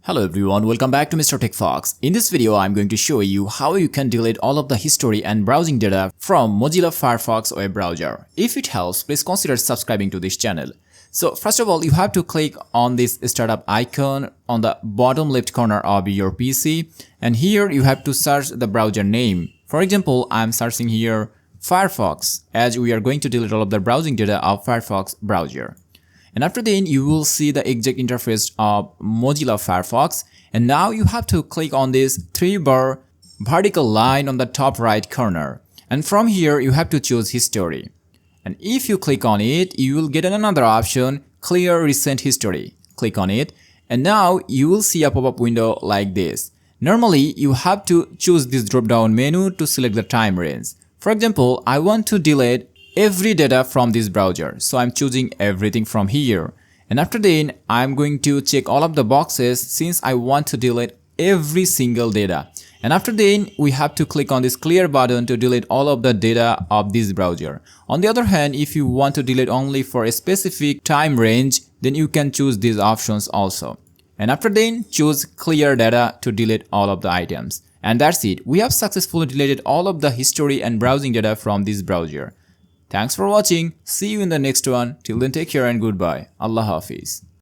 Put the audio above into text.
Hello everyone, welcome back to Mr. TECHFOX. In this video, I'm going to show you how you can delete all of the history and browsing data from Mozilla Firefox web browser. If it helps, please consider subscribing to this channel. So first of all, you have to click on this startup icon on the bottom left corner of your PC, and here you have to search the browser name. For example, I'm searching here Firefox, as we are going to delete all of the browsing data of Firefox browser. And after then, you will see the exact interface of Mozilla Firefox. And now you have to click on this 3-bar vertical line on the top right corner. And from here, you have to choose History. And if you click on it, you will get another option, Clear Recent History. Click on it. And now you will see a pop-up window like this. Normally, you have to choose this drop-down menu to select the time range. For example, I want to delete every data from this browser, so I'm choosing everything from here. And after then, I'm going to check all of the boxes since I want to delete every single data. And after then, we have to click on this clear button to delete all of the data of this browser. On the other hand, if you want to delete only for a specific time range, then you can choose these options also. And after then, choose clear data to delete all of the items. And that's it. We have successfully deleted all of the history and browsing data from this browser. Thanks for watching. See you in the next one. Till then, take care and goodbye. Allah Hafiz.